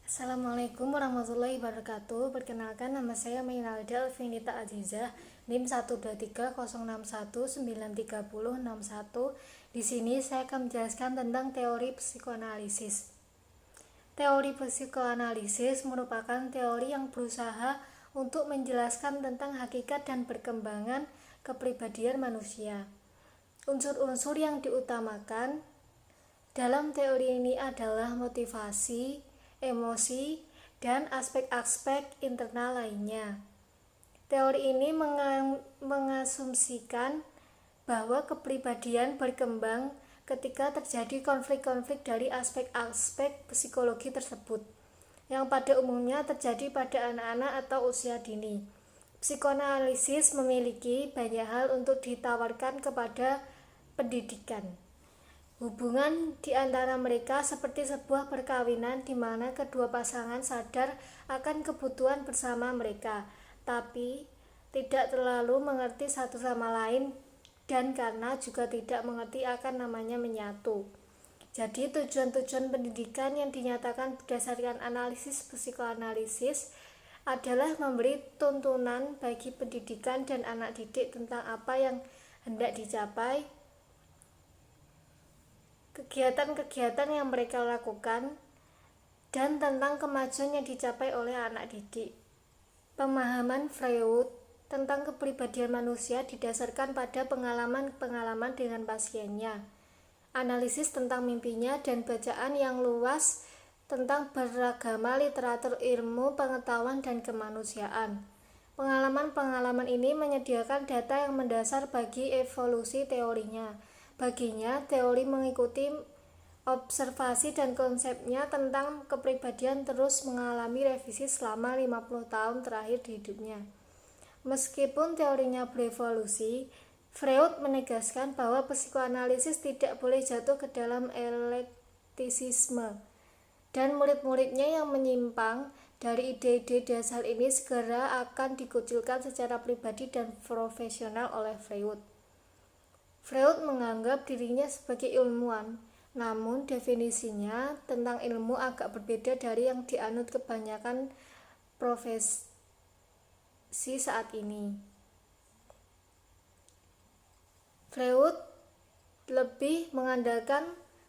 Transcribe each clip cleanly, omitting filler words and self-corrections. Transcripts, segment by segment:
Assalamualaikum warahmatullahi wabarakatuh. Perkenalkan, nama saya Mainalda Alvinita Azizah, NIM 12306193061. Di sini saya akan menjelaskan tentang teori psikoanalisis. Teori psikoanalisis merupakan teori yang berusaha untuk menjelaskan tentang hakikat dan perkembangan kepribadian manusia. Unsur-unsur yang diutamakan dalam teori ini adalah motivasi, emosi, dan aspek-aspek internal lainnya. Teori ini mengasumsikan bahwa kepribadian berkembang ketika terjadi konflik-konflik dari aspek-aspek psikologi tersebut, yang pada umumnya terjadi pada anak-anak atau usia dini. Psikoanalisis memiliki banyak hal untuk ditawarkan kepada pendidikan. Hubungan di antara mereka seperti sebuah perkawinan di mana kedua pasangan sadar akan kebutuhan bersama mereka, tapi tidak terlalu mengerti satu sama lain dan karena juga tidak mengerti akan namanya menyatu. Jadi tujuan-tujuan pendidikan yang dinyatakan berdasarkan analisis psikoanalisis adalah memberi tuntunan bagi pendidikan dan anak didik tentang apa yang hendak dicapai, kegiatan-kegiatan yang mereka lakukan, dan tentang kemajuan yang dicapai oleh anak didik. Pemahaman Freud tentang kepribadian manusia didasarkan pada pengalaman-pengalaman dengan pasiennya, analisis tentang mimpinya, dan bacaan yang luas tentang beragama literatur ilmu pengetahuan dan kemanusiaan. Pengalaman-pengalaman ini menyediakan data yang mendasar bagi evolusi teorinya. Baginya, teori mengikuti observasi dan konsepnya tentang kepribadian terus mengalami revisi selama 50 tahun terakhir di hidupnya. Meskipun teorinya berevolusi, Freud menegaskan bahwa psikoanalisis tidak boleh jatuh ke dalam elektisisme, dan murid-muridnya yang menyimpang dari ide-ide dasar ini segera akan dikucilkan secara pribadi dan profesional oleh Freud. Freud menganggap dirinya sebagai ilmuwan, namun definisinya tentang ilmu agak berbeda dari yang dianut kebanyakan profesi saat ini. Freud lebih mengandalkan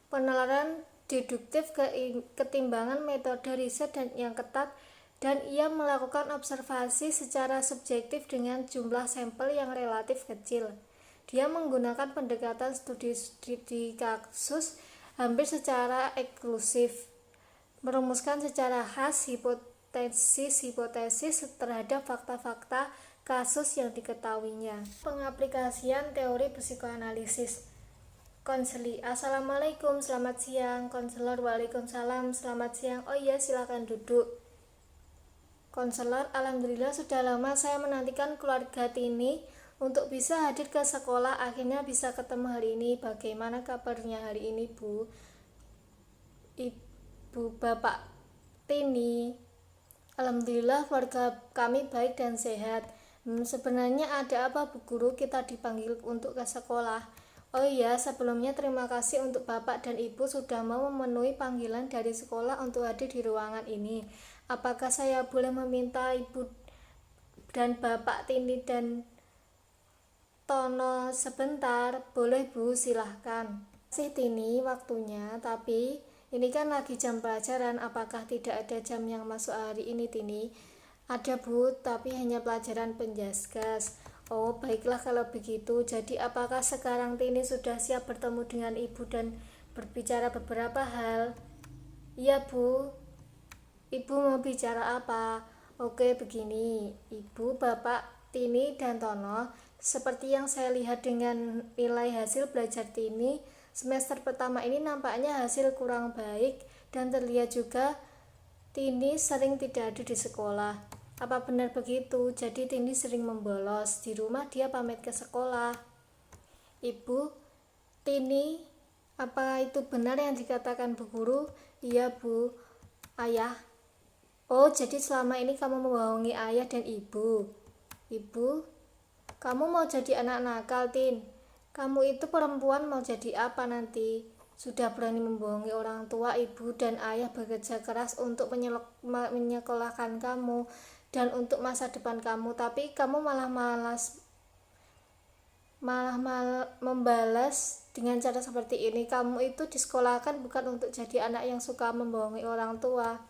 penalaran deduktif ketimbangan metode riset yang ketat, dan ia melakukan observasi secara subjektif dengan jumlah sampel yang relatif kecil. Dia menggunakan pendekatan studi kasus hampir secara eksklusif, merumuskan secara khas hipotesis terhadap fakta-fakta kasus yang diketahuinya. Pengaplikasian teori psikoanalisis. Konseli. Assalamualaikum, selamat siang. Konselor. Waalaikumsalam, selamat siang. Oh iya, silakan duduk. Konselor, alhamdulillah sudah lama saya menantikan keluarga Tini untuk bisa hadir ke sekolah. Akhirnya bisa ketemu hari ini. Bagaimana kabarnya hari ini, Bu? Ibu Bapak Tini? Alhamdulillah keluarga kami baik dan sehat. Sebenarnya ada apa, Bu Guru, kita dipanggil untuk ke sekolah? Oh iya, sebelumnya terima kasih untuk Bapak dan Ibu sudah mau memenuhi panggilan dari sekolah untuk hadir di ruangan ini. Apakah saya boleh meminta Ibu dan Bapak Tini dan Tono sebentar? Boleh, Bu, silahkan. Sih Tini waktunya, tapi ini kan lagi jam pelajaran. Apakah tidak ada jam yang masuk hari ini, Tini? Ada, Bu, tapi hanya pelajaran penjaskas. Oh, baiklah kalau begitu. Jadi apakah sekarang Tini sudah siap bertemu dengan Ibu dan berbicara beberapa hal? Iya, Bu. Ibu mau bicara apa? Oke, begini. Ibu, Bapak, Tini, dan Tono, seperti yang saya lihat dengan nilai hasil belajar Tini, semester pertama ini nampaknya hasil kurang baik, dan terlihat juga Tini sering tidak ada di sekolah. Apa benar begitu? Jadi Tini sering membolos. Di rumah dia pamit ke sekolah. Ibu, Tini, apa itu benar yang dikatakan Bu Guru? Iya, Bu. Ayah. Oh, jadi selama ini kamu membohongi ayah dan ibu. Ibu, kamu mau jadi anak nakal, Tin? Kamu itu perempuan mau jadi apa nanti? Sudah berani membohongi orang tua, ibu dan ayah, bekerja keras untuk menyekolahkan kamu dan untuk masa depan kamu, tapi kamu malah membalas dengan cara seperti ini. Kamu itu disekolahkan bukan untuk jadi anak yang suka membohongi orang tua.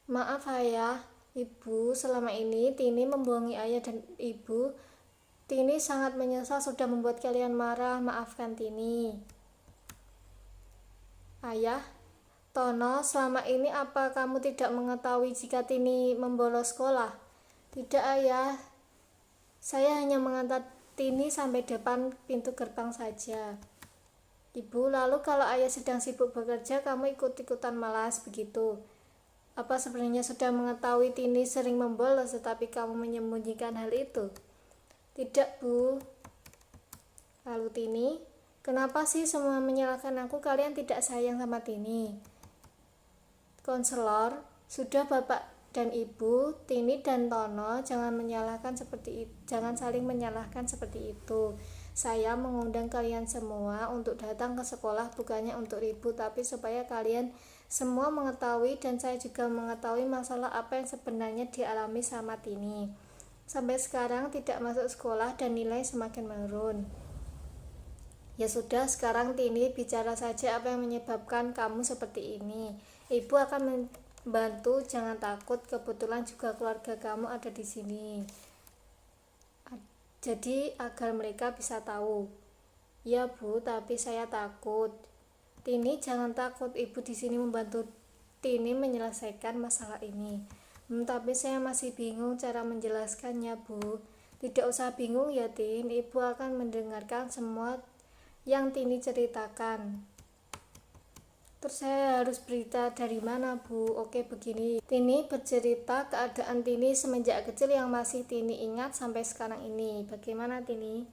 Maaf ayah, ibu, selama ini Tini membohongi ayah dan ibu. Tini sangat menyesal sudah membuat kalian marah. Maafkan Tini. Ayah, Tono, selama ini apa kamu tidak mengetahui jika Tini membolos sekolah? Tidak ayah, saya hanya mengantar Tini sampai depan pintu gerbang saja. Ibu, lalu kalau ayah sedang sibuk bekerja, kamu ikut-ikutan malas begitu? Apa sebenarnya sudah mengetahui Tini sering membolos tetapi kamu menyembunyikan hal itu? Tidak bu. Lalu Tini, kenapa sih semua menyalahkan aku? Kalian tidak sayang sama Tini. Konselor, sudah bapak dan ibu, Tini dan Tono, jangan saling menyalahkan seperti itu. Saya mengundang kalian semua untuk datang ke sekolah bukannya untuk ribut, tapi supaya kalian semua mengetahui dan saya juga mengetahui masalah apa yang sebenarnya dialami sama Tini. Sampai sekarang tidak masuk sekolah dan nilai semakin menurun. Ya sudah, sekarang Tini bicara saja apa yang menyebabkan kamu seperti ini. Ibu akan membantu, jangan takut. Kebetulan juga keluarga kamu ada di sini. Jadi agar mereka bisa tahu. Ya bu, tapi saya takut. Tini jangan takut, ibu di sini membantu Tini menyelesaikan masalah ini. Tapi saya masih bingung cara menjelaskannya bu. Tidak usah bingung ya Tin, ibu akan mendengarkan semua yang Tini ceritakan. Terus saya harus berita dari mana bu? Oke begini, Tini bercerita keadaan Tini semenjak kecil yang masih Tini ingat sampai sekarang ini. Bagaimana Tini?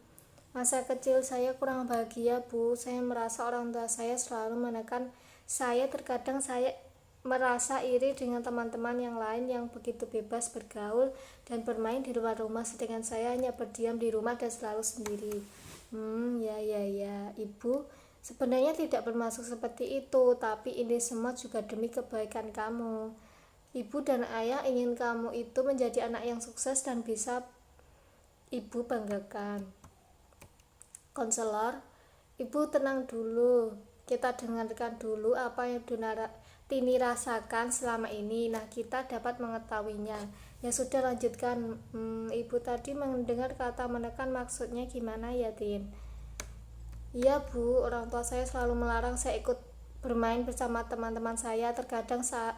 Masa kecil saya kurang bahagia bu. Saya merasa orang tua saya selalu menekan saya. Terkadang saya merasa iri dengan teman-teman yang lain yang begitu bebas bergaul dan bermain di luar rumah, sedangkan saya hanya berdiam di rumah dan selalu sendiri. Ya, ibu sebenarnya tidak bermaksud seperti itu, tapi ini semua juga demi kebaikan kamu. Ibu dan ayah ingin kamu itu menjadi anak yang sukses dan bisa ibu banggakan. Konselor, ibu tenang dulu, kita dengarkan dulu apa yang Tini rasakan selama ini. Nah, kita dapat mengetahuinya. Ya sudah, lanjutkan. Ibu tadi mendengar kata menekan, maksudnya gimana ya Tin? Iya bu, orang tua saya selalu melarang saya ikut bermain bersama teman-teman saya. Terkadang saat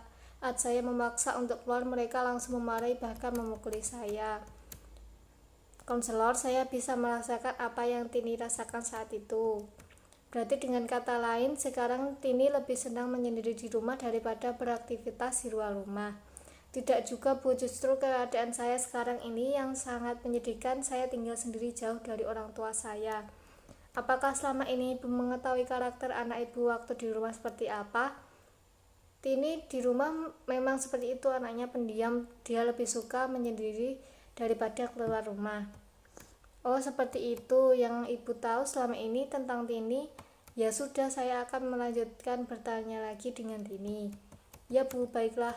saya memaksa untuk keluar, mereka langsung memarahi bahkan memukuli saya. Konselor, saya bisa merasakan apa yang Tini rasakan saat itu. Berarti dengan kata lain, sekarang Tini lebih senang menyendiri di rumah daripada beraktivitas di luar rumah. Tidak juga bu, justru keadaan saya sekarang ini yang sangat menyedihkan. Saya tinggal sendiri jauh dari orang tua saya. Apakah selama ini ibu mengetahui karakter anak ibu waktu di rumah seperti apa? Tini di rumah memang seperti itu, anaknya pendiam. Dia lebih suka menyendiri daripada keluar rumah. Oh seperti itu yang ibu tahu selama ini tentang Tini. Ya sudah, saya akan melanjutkan bertanya lagi dengan Tini. Ya bu, baiklah.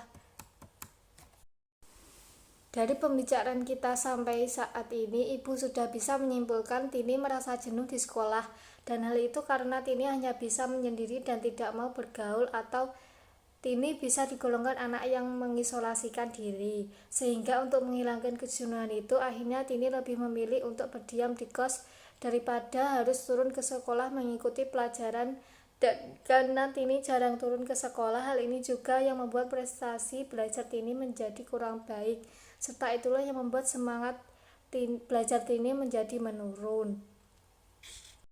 Dari pembicaraan kita sampai saat ini, ibu sudah bisa menyimpulkan Tini merasa jenuh di sekolah, dan hal itu karena Tini hanya bisa menyendiri dan tidak mau bergaul, atau Tini bisa digolongkan anak yang mengisolasikan diri. Sehingga untuk menghilangkan kejenuhan itu, akhirnya Tini lebih memilih untuk berdiam di kos daripada harus turun ke sekolah mengikuti pelajaran. Dan karena Tini jarang turun ke sekolah, hal ini juga yang membuat prestasi belajar Tini menjadi kurang baik, serta itulah yang membuat semangat belajar Tini menjadi menurun.